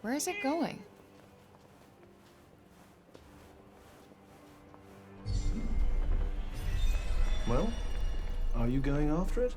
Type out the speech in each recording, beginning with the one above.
Where is it going? Well, are you going after it?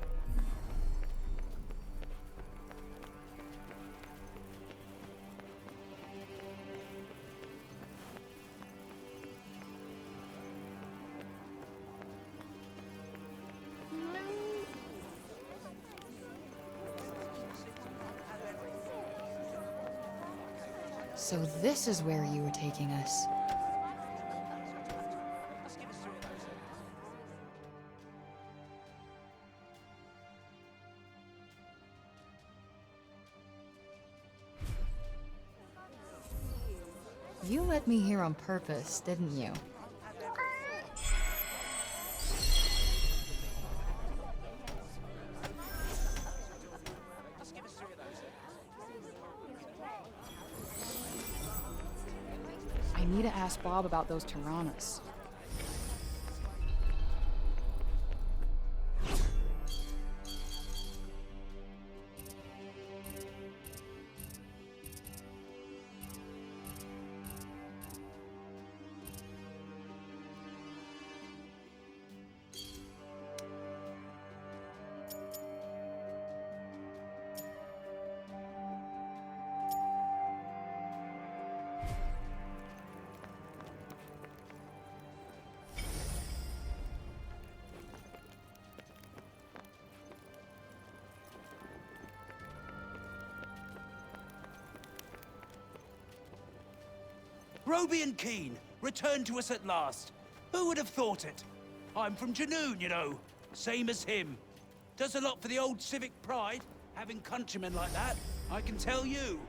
So this is where you were taking us. You let me here on purpose, didn't you? I need to ask Bob about those Tyrannas. Roby & Keen, returned to us at last. Who would have thought it? I'm from Junoon, you know. Same as him. Does a lot for the old civic pride, having countrymen like that, I can tell you.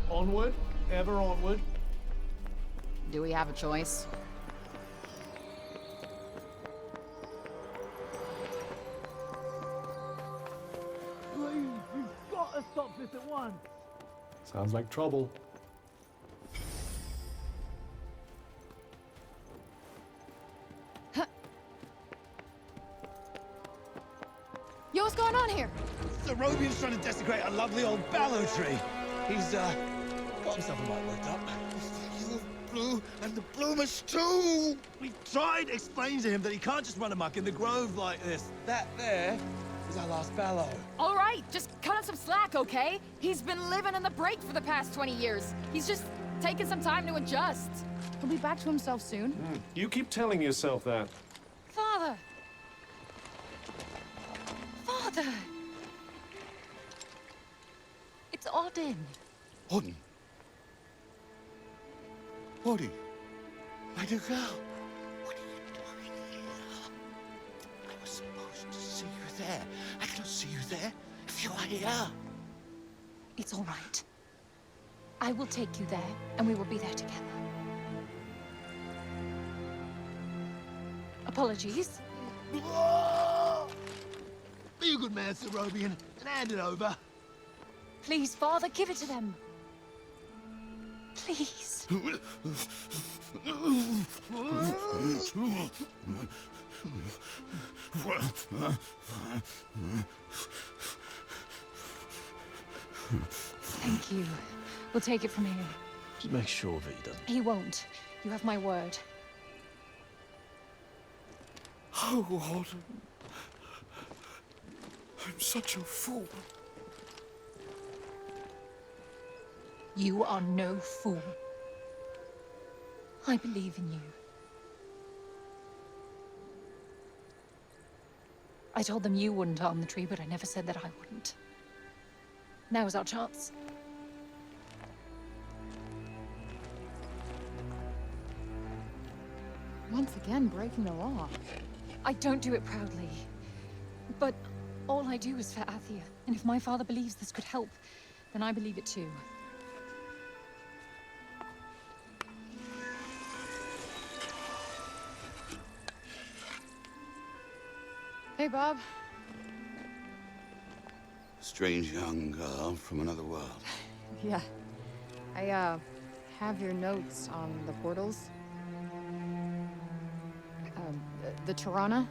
Onward, ever onward. Do we have a choice? Please, you've got to stop this at once. Sounds like trouble. Yo, what's going on here? The Robian's trying to desecrate a lovely old ballow tree. He's, got himself a mite worked up. The blue and the bloomers too! We tried explaining to him that he can't just run amok in the grove like this. That there is our last ballow. All right, just cut him some slack, okay? He's been living in the break for the past 20 years. He's just taking some time to adjust. He'll be back to himself soon. You keep telling yourself that. Father! Father! It's Odin. Odin? Odin? My dear girl, what are you doing here? I was supposed to see you there. I cannot see you there if you are here. It's all right. I will take you there, and we will be there together. Apologies. Be a good man, Sir Robian, and hand it over. Please, Father, give it to them. Please. Thank you. We'll take it from here. Just make sure that he doesn't. He won't. You have my word. Oh, Odin. I'm such a fool. You are no fool. I believe in you. I told them you wouldn't harm the tree, but I never said that I wouldn't. Now is our chance. Once again, breaking the law. I don't do it proudly. But all I do is for Athia. And if my father believes this could help, then I believe it too. Hey, Bob. Strange young girl from another world. Yeah. I, have your notes on the portals. The Tirana?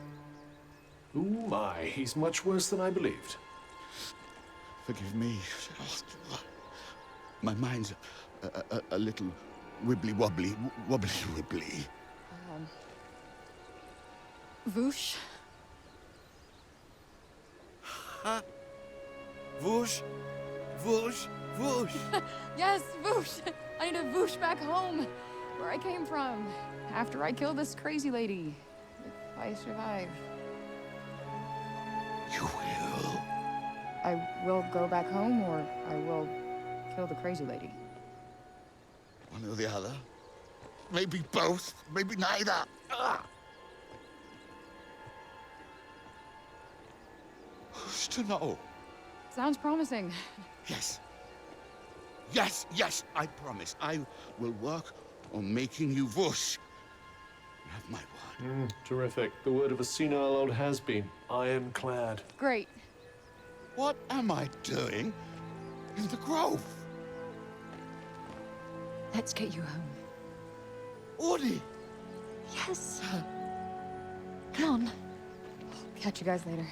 Ooh, my, he's much worse than I believed. Forgive me. My mind's a little wibbly-wobbly, wobbly-wibbly. Voosh? Whoosh, whoosh, whoosh. Yes, Voosh! I need to Voosh back home, where I came from, after I kill this crazy lady. If I survive. You will. I will go back home, or I will kill the crazy lady. One or the other. Maybe both, maybe neither. Ah. Who's to know? Sounds promising. Yes. Yes, yes, I promise. I will work on making you whoosh. You have my word. Terrific. The word of a senile old has-been. Ironclad. Great. What am I doing in the grove? Let's get you home. Audie! Yes. Come on. Catch you guys later.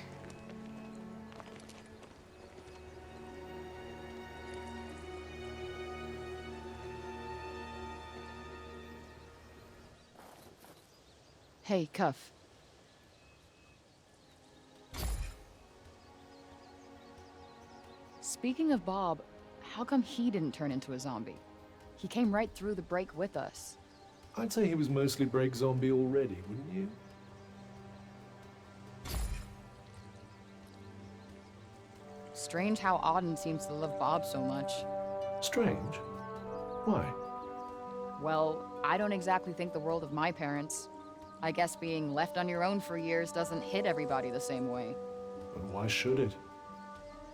Hey, Cuff. Speaking of Bob, how come he didn't turn into a zombie? He came right through the break with us. I'd say he was mostly break zombie already, wouldn't you? Strange how Auden seems to love Bob so much. Strange. Why? Well, I don't exactly think the world of my parents. I guess being left on your own for years doesn't hit everybody the same way. But why should it?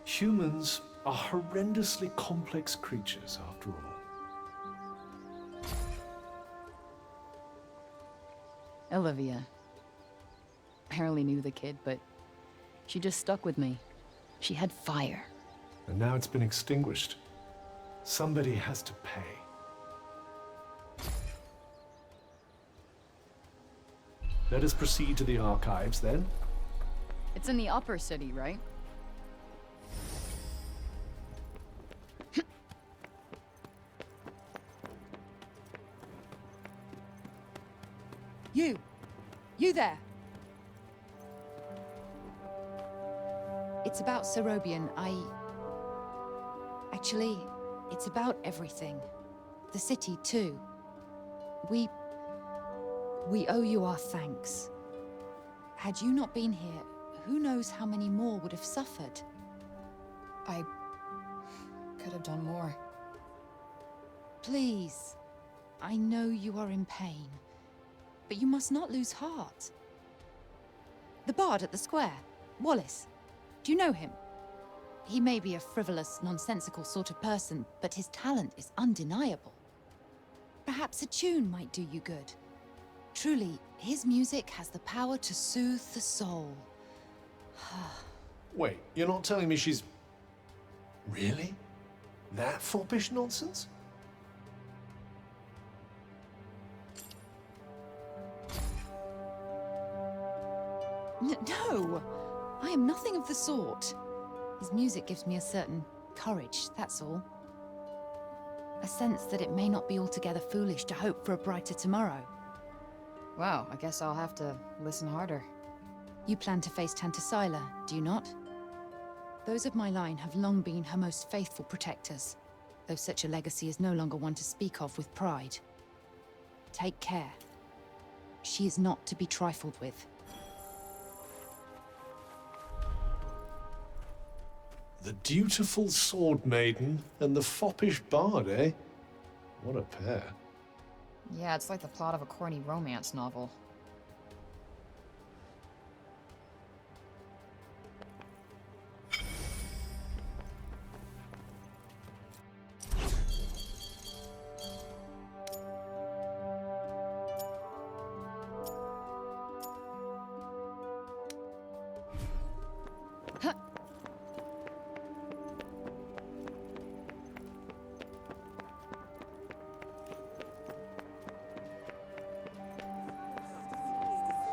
Humans are horrendously complex creatures, after all. Olivia. I only knew the kid, but she just stuck with me. She had fire. And now it's been extinguished. Somebody has to pay. Let us proceed to the archives, then. It's in the upper city, right? You there! It's about Serobian. Actually, it's about everything. The city, too. We owe you our thanks. Had you not been here, who knows how many more would have suffered? I could have done more. Please. I know you are in pain. But you must not lose heart. The bard at the square, Wallace. Do you know him? He may be a frivolous, nonsensical sort of person, but his talent is undeniable. Perhaps a tune might do you good. Truly, his music has the power to soothe the soul. Wait, you're not telling me she's... Really? That foppish nonsense? No! I am nothing of the sort. His music gives me a certain courage, that's all. A sense that it may not be altogether foolish to hope for a brighter tomorrow. Wow, I guess I'll have to listen harder. You plan to face Tantasila, do you not? Those of my line have long been her most faithful protectors, though such a legacy is no longer one to speak of with pride. Take care. She is not to be trifled with. The dutiful sword maiden and the foppish bard, eh? What a pair. Yeah, it's like the plot of a corny romance novel.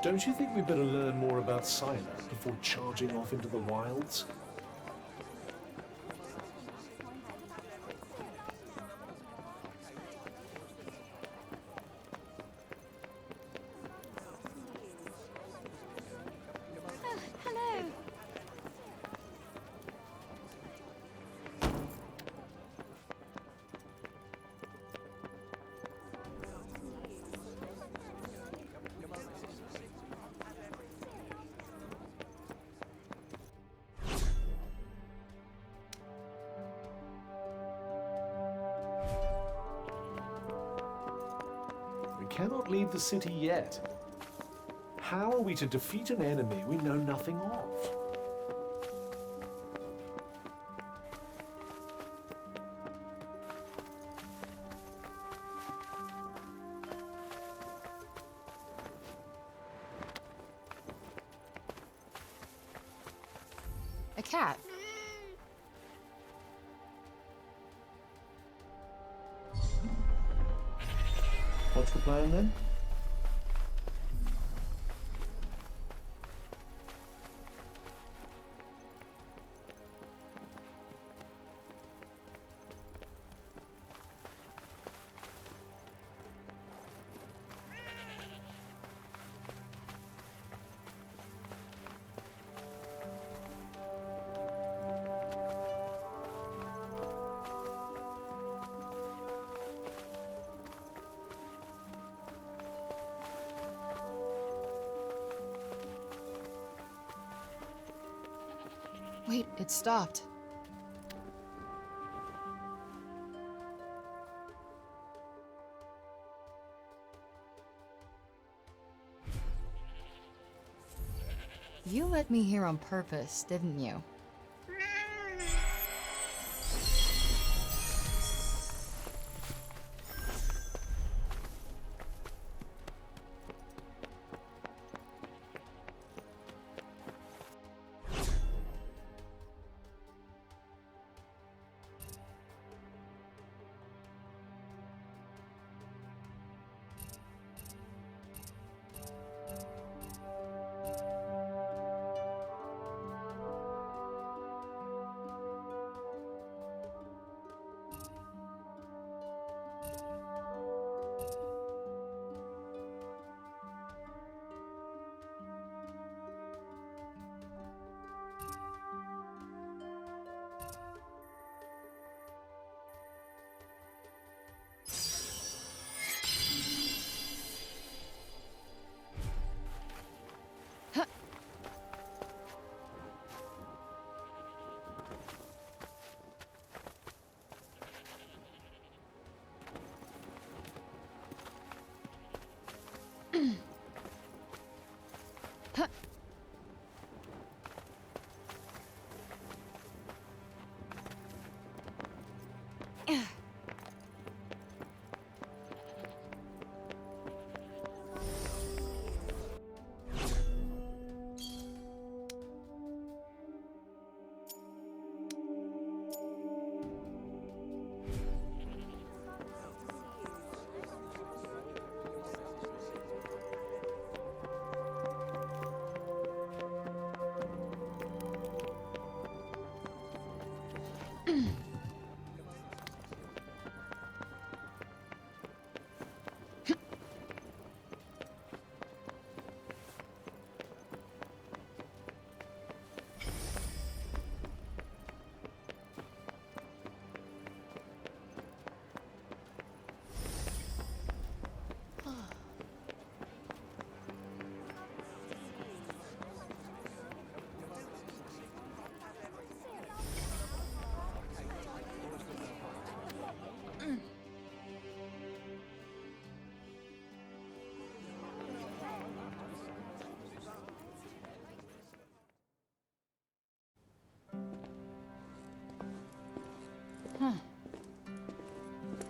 Don't you think we better learn more about Sila before charging off into the wilds? Hello. We cannot leave the city yet. How are we to defeat an enemy we know nothing of? A cat. What's the plan then? Wait, it stopped. You let me hear on purpose, didn't you?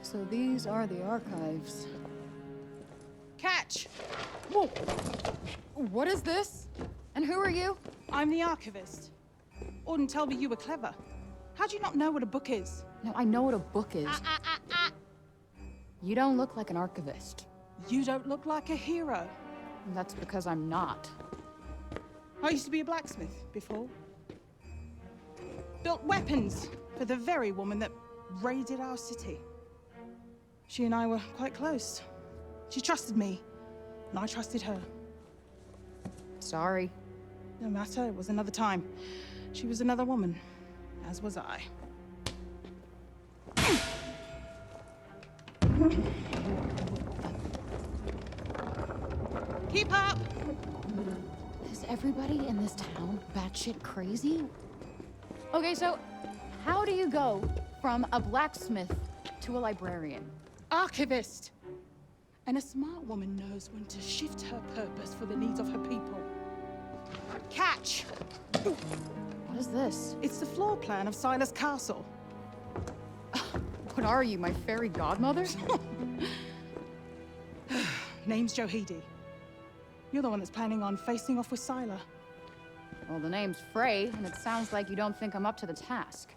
So these are the archives. Catch! Whoa! What is this? And who are you? I'm the archivist. Auden told me you were clever. How do you not know what a book is? No, I know what a book is. You don't look like an archivist. You don't look like a hero. That's because I'm not. I used to be a blacksmith before. Built weapons for the very woman that raided our city. She and I were quite close. She trusted me, and I trusted her. Sorry. No matter, it was another time. She was another woman, as was I. Keep up! Is everybody in this town batshit crazy? Okay, so how do you go from a blacksmith to a librarian? Archivist! And a smart woman knows when to shift her purpose for the needs of her people. Catch! What is this? It's the floor plan of Silas Castle. What are you, my fairy godmother? Name's Johidi. You're the one that's planning on facing off with Sila. Well, the name's Frey, and it sounds like you don't think I'm up to the task.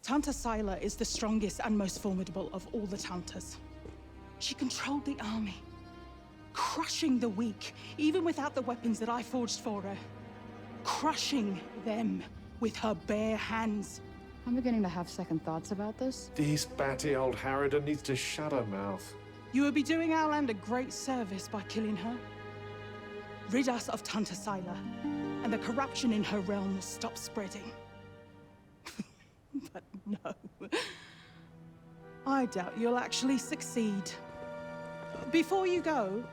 Tanta Sila is the strongest and most formidable of all the Tantas. She controlled the army, crushing the weak, even without the weapons that I forged for her. Crushing them with her bare hands. I'm beginning to have second thoughts about this. This batty old harridan needs to shut her mouth. You would be doing our land a great service by killing her. Rid us of Tanta Sila, and the corruption in her realm will stop spreading. But no. I doubt you'll actually succeed. Before you go,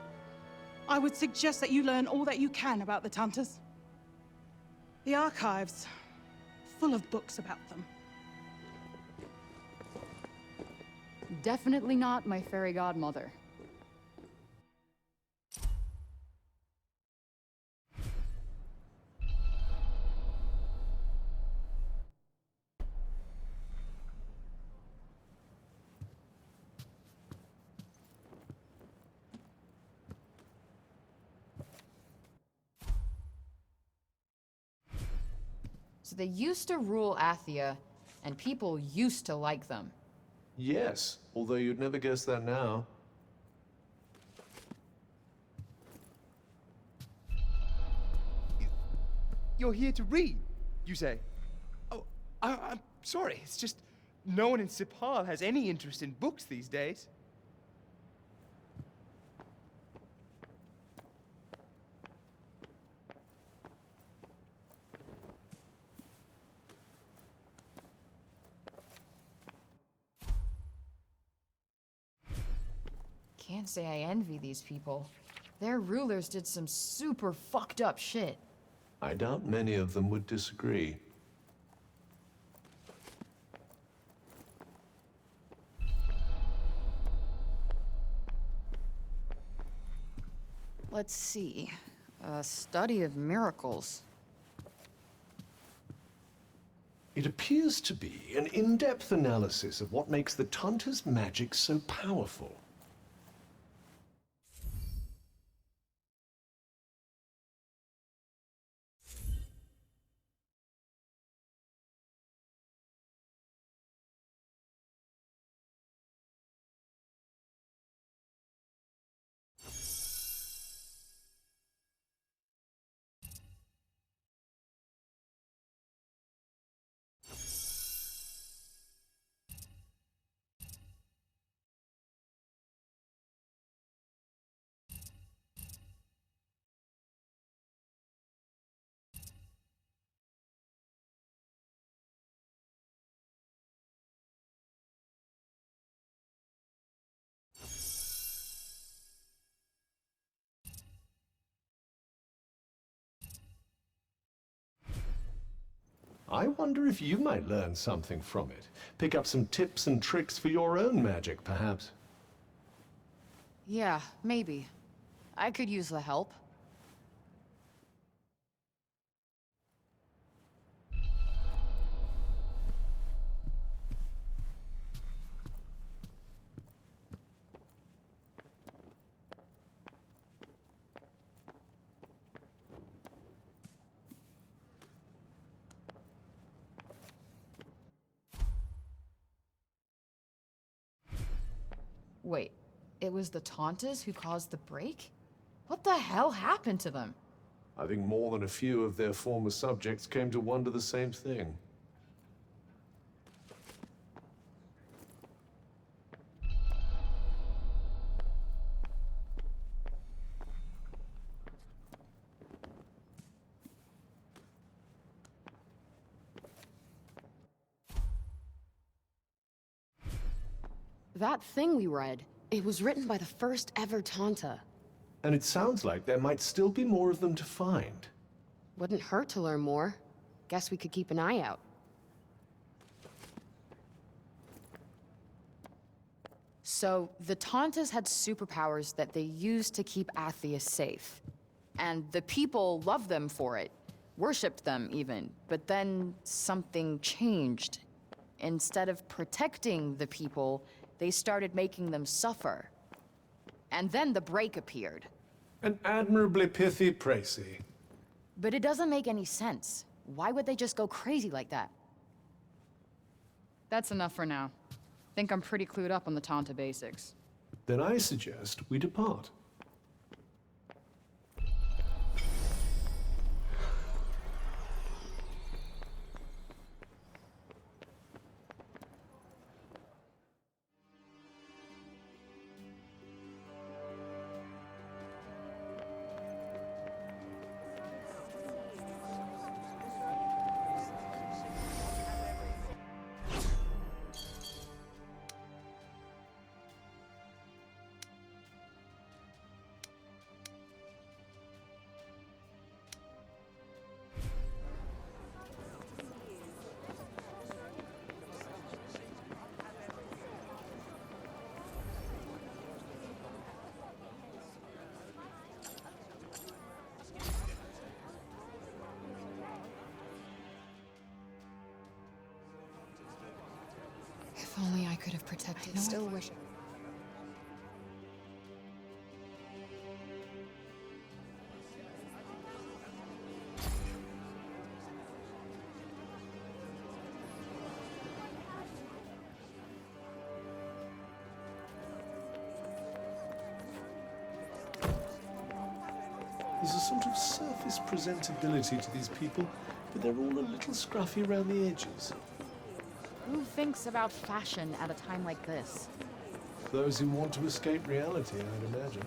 I would suggest that you learn all that you can about the Tantas. The archives, full of books about them. Definitely not my fairy godmother. So they used to rule Athia, and people used to like them. Yes, although you'd never guess that now. You're here to read, you say? Oh, I'm sorry. It's just no one in Cipal has any interest in books these days. Can't say I envy these people. Their rulers did some super fucked up shit. I doubt many of them would disagree. Let's see. A study of miracles. It appears to be an in-depth analysis of what makes the Tanta's magic so powerful. I wonder if you might learn something from it. Pick up some tips and tricks for your own magic, perhaps. Yeah, maybe. I could use the help. Wait, it was the Tantas who caused the break? What the hell happened to them? I think more than a few of their former subjects came to wonder the same thing. That thing we read, it was written by the first ever Tanta. And it sounds like there might still be more of them to find. Wouldn't hurt to learn more. Guess we could keep an eye out. So, the Tantas had superpowers that they used to keep Athia safe. And the people loved them for it. Worshipped them, even. But then, something changed. Instead of protecting the people, they started making them suffer. And then the break appeared. An admirably pithy précis. But it doesn't make any sense. Why would they just go crazy like that? That's enough for now. Think I'm pretty clued up on the Tanta basics. Then I suggest we depart. If only I could have protected I still wish... There's a sort of surface presentability to these people, but they're all a little scruffy around the edges. Who thinks about fashion at a time like this? Those who want to escape reality, I'd imagine.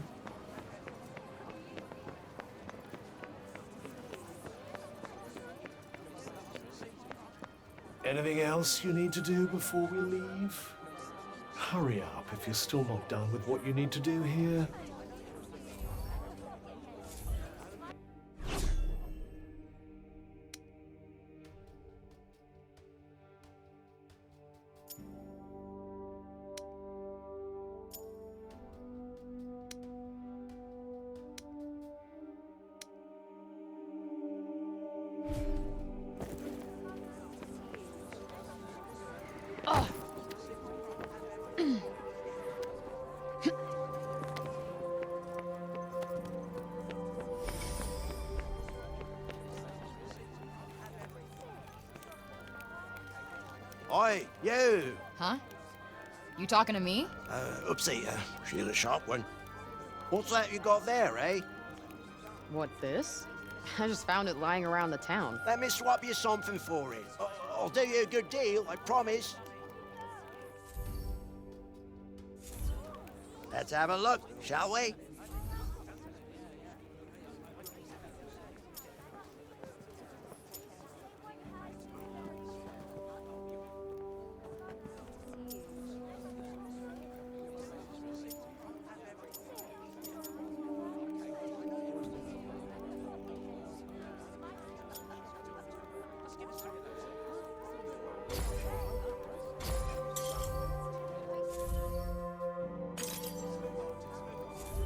Anything else you need to do before we leave? Hurry up if you're still not done with what you need to do here. Oi, you! Huh? You talking to me? Oopsie, she's a sharp one. What's that you got there, eh? What, this? I just found it lying around the town. Let me swap you something for it. I'll do you a good deal, I promise. Let's have a look, shall we?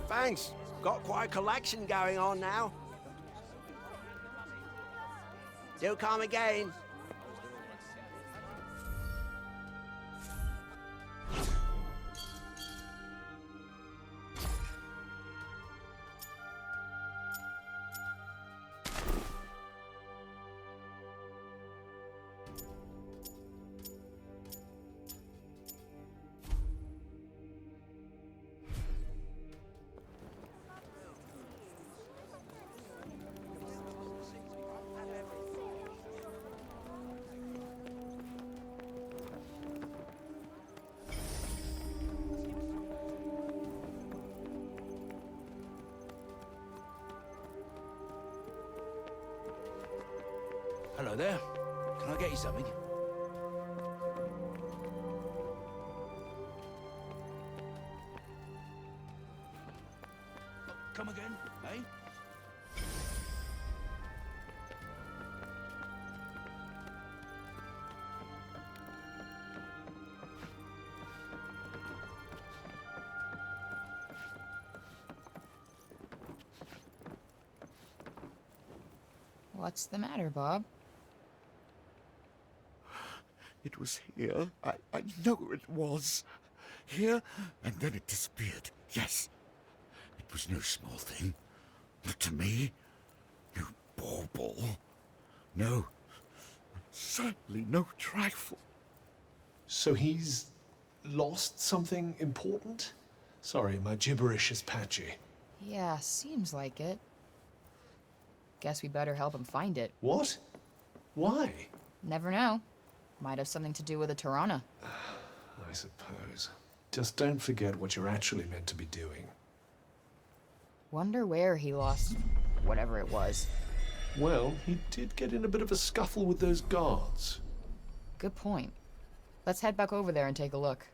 Thanks. Got quite a collection going on now. Do come again. Hello there. Can I get you something? Come again, eh? What's the matter, Bob? It was here. I know it was. Here, and then it disappeared. Yes. It was no small thing. Not to me. No bauble. No. Certainly no trifle. So he's lost something important? Sorry, my gibberish is patchy. Yeah, seems like it. Guess we better help him find it. What? Why? Never know. Might have something to do with a Tirana. I suppose. Just don't forget what you're actually meant to be doing. Wonder where he lost whatever it was. Well, he did get in a bit of a scuffle with those guards. Good point. Let's head back over there and take a look.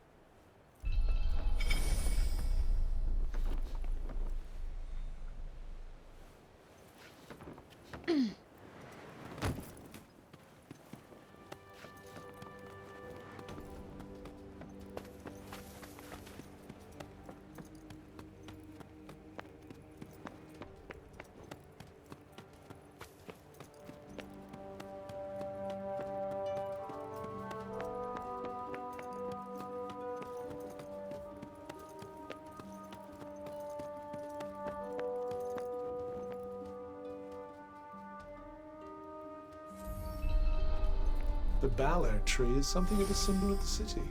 The Ballard tree is something of a symbol of the city.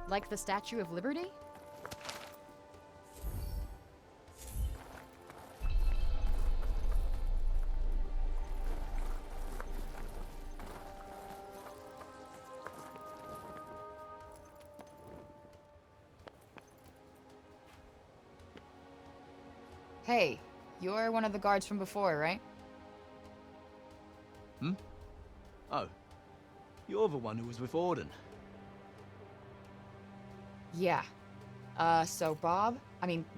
Like the Statue of Liberty? Hey, you're one of the guards from before, right? Oh, you're the one who was with Orden. Yeah. So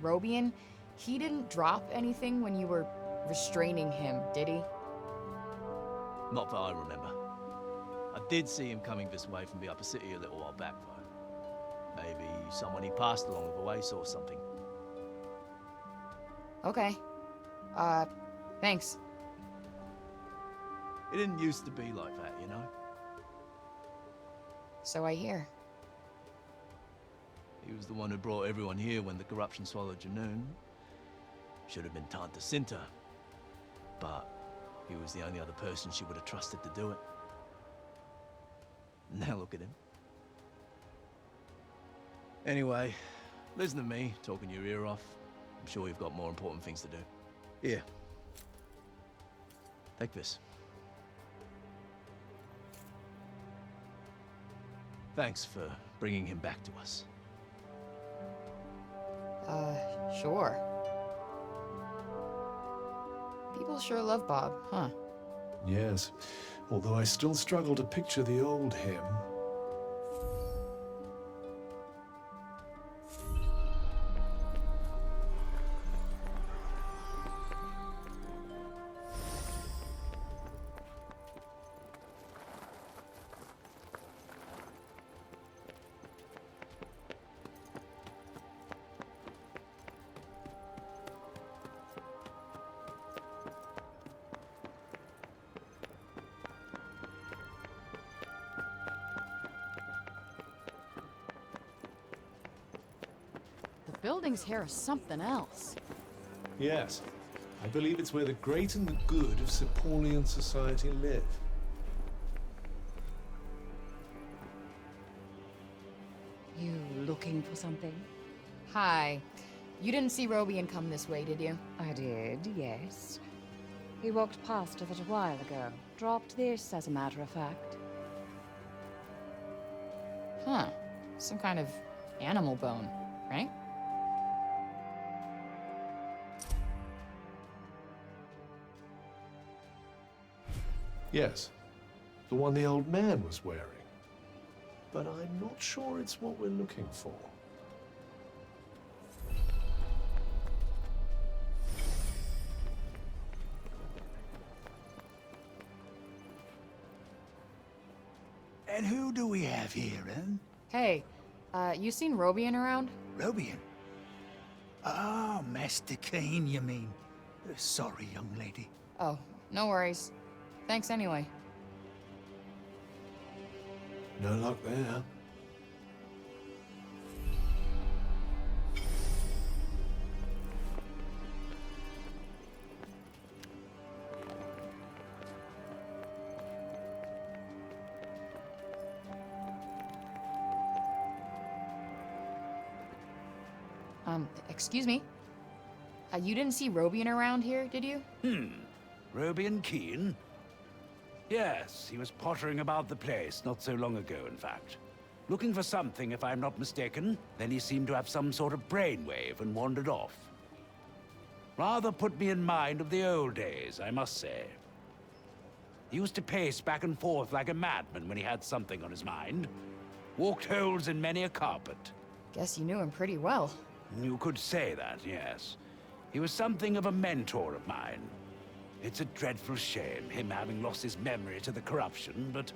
Robian, he didn't drop anything when you were restraining him, did he? Not that I remember. I did see him coming this way from the upper city a little while back, though. Maybe someone he passed along the way saw something. Okay. Thanks. It didn't used to be like that, you know? So I hear. He was the one who brought everyone here when the corruption swallowed Junoon. Should have been Tanta Cinta. But he was the only other person she would have trusted to do it. Now look at him. Anyway, listen to me talking your ear off. I'm sure you've got more important things to do. Here. Take this. Thanks for bringing him back to us. Sure. People sure love Bob, huh? Yes, although I still struggle to picture the old him. The buildings here are something else. Yes, I believe it's where the great and the good of Sepornian society live. You looking for something? Hi. You didn't see Robian come this way, did you? I did, yes. He walked past us a while ago. Dropped this, as a matter of fact. Huh. Some kind of animal bone, right? Yes, The one the old man was wearing. But I'm not sure it's what we're looking for. And who do we have here, eh? Hey, you seen Robian around? Robian? Ah, Master Kane, you mean. Sorry, young lady. Oh, no worries. Thanks anyway. No luck there. Excuse me? You didn't see Robian around here, did you? Robian Keane? Yes, he was pottering about the place not so long ago, in fact. Looking for something, if I'm not mistaken. Then he seemed to have some sort of brainwave and wandered off. Rather put me in mind of the old days, I must say. He used to pace back and forth like a madman when he had something on his mind. Walked holes in many a carpet. Guess you knew him pretty well. You could say that, yes. He was something of a mentor of mine. It's a dreadful shame, him having lost his memory to the corruption, but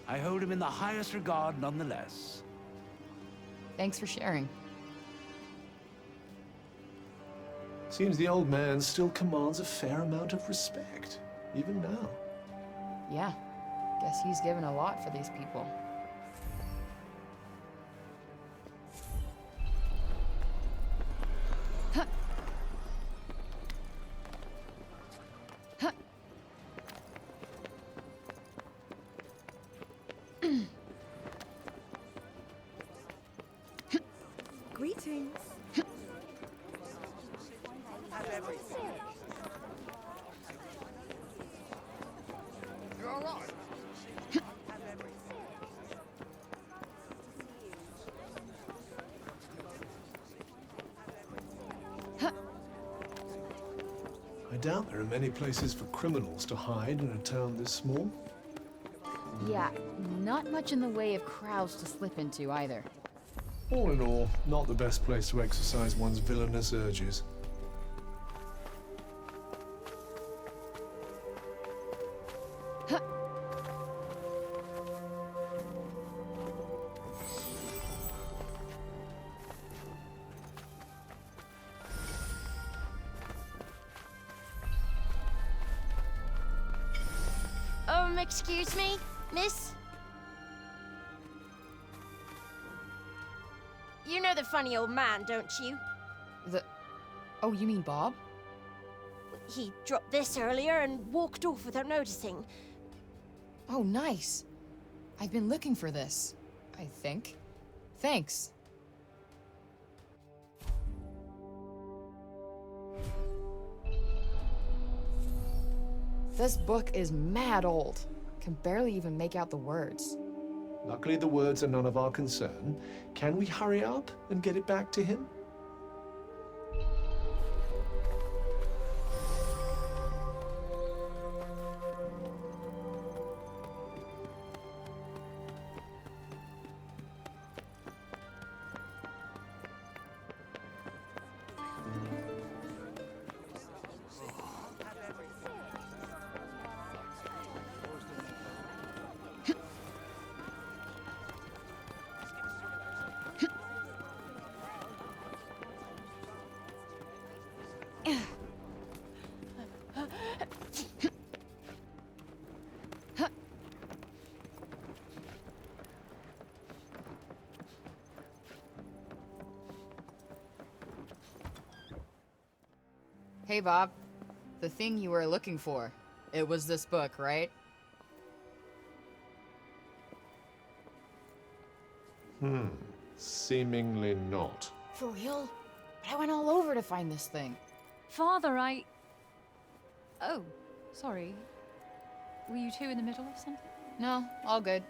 I hold him in the highest regard nonetheless. Thanks for sharing. Seems the old man still commands a fair amount of respect, even now. Yeah, guess he's given a lot for these people. Greetings. You're all right. I doubt there are many places for criminals to hide in a town this small. Yeah, not much in the way of crowds to slip into either. All in all, not the best place to exercise one's villainous urges. Excuse me, miss? You know the funny old man, don't you? Oh, you mean Bob? He dropped this earlier and walked off without noticing. Oh, nice. I've been looking for this, I think. Thanks. This book is mad old. Can barely even make out the words. Luckily, the words are none of our concern. Can we hurry up and get it back to him? Hey, Bob. The thing you were looking for. It was this book, right? Seemingly not. For real? But I went all over to find this thing. Father, Oh, sorry. Were you two in the middle of something? No, all good.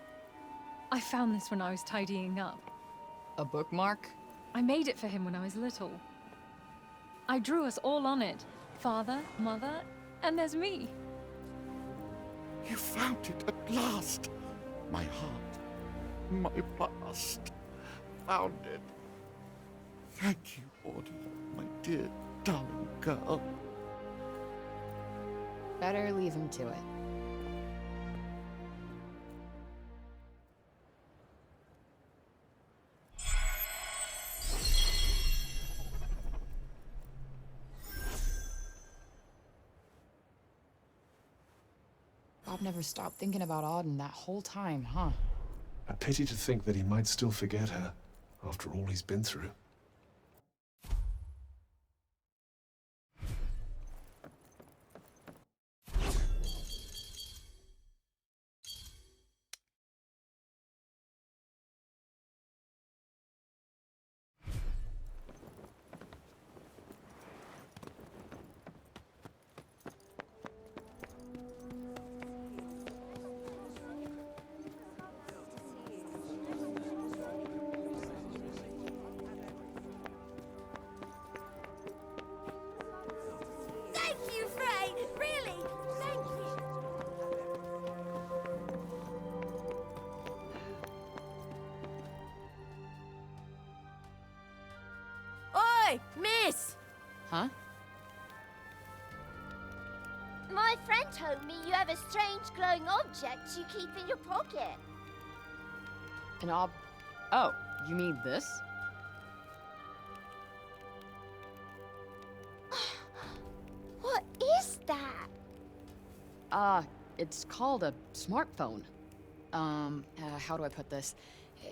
I found this when I was tidying up. A bookmark? I made it for him when I was little. I drew us all on it. Father, Mother, and there's me. You found it at last. My heart, my past. Found it. Thank you, Audia, my dear, darling girl. Better leave him to it. Bob never stopped thinking about Auden that whole time, huh? A pity to think that he might still forget her, after all he's been through. Thank you, Frey! Really! Thank you! Oi! Miss! Huh? My friend told me you have a strange glowing object you keep in your pocket. An Oh, you mean this? What is that? It's called a smartphone. How do I put this?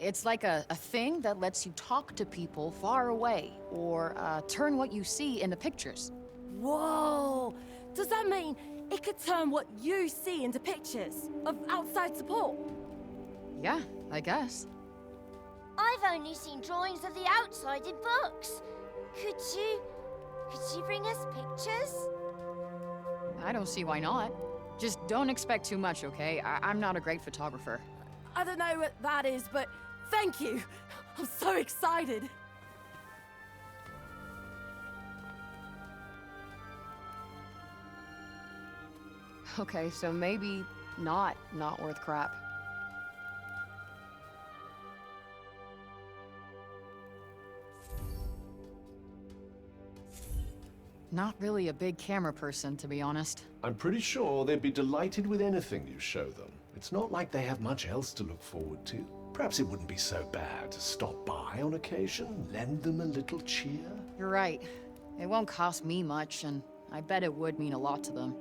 It's like a thing that lets you talk to people far away, or, turn what you see into pictures. Whoa! Does that mean it could turn what you see into pictures of outside support? Yeah, I guess. I've only seen drawings of the outside in books. Could you bring us pictures? I don't see why not. Just don't expect too much, okay? I'm not a great photographer. I don't know what that is, but thank you. I'm so excited. Okay, so maybe not worth crap. Not really a big camera person, to be honest. I'm pretty sure they'd be delighted with anything you show them. It's not like they have much else to look forward to. Perhaps it wouldn't be so bad to stop by on occasion, lend them a little cheer. You're right. It won't cost me much, and I bet it would mean a lot to them.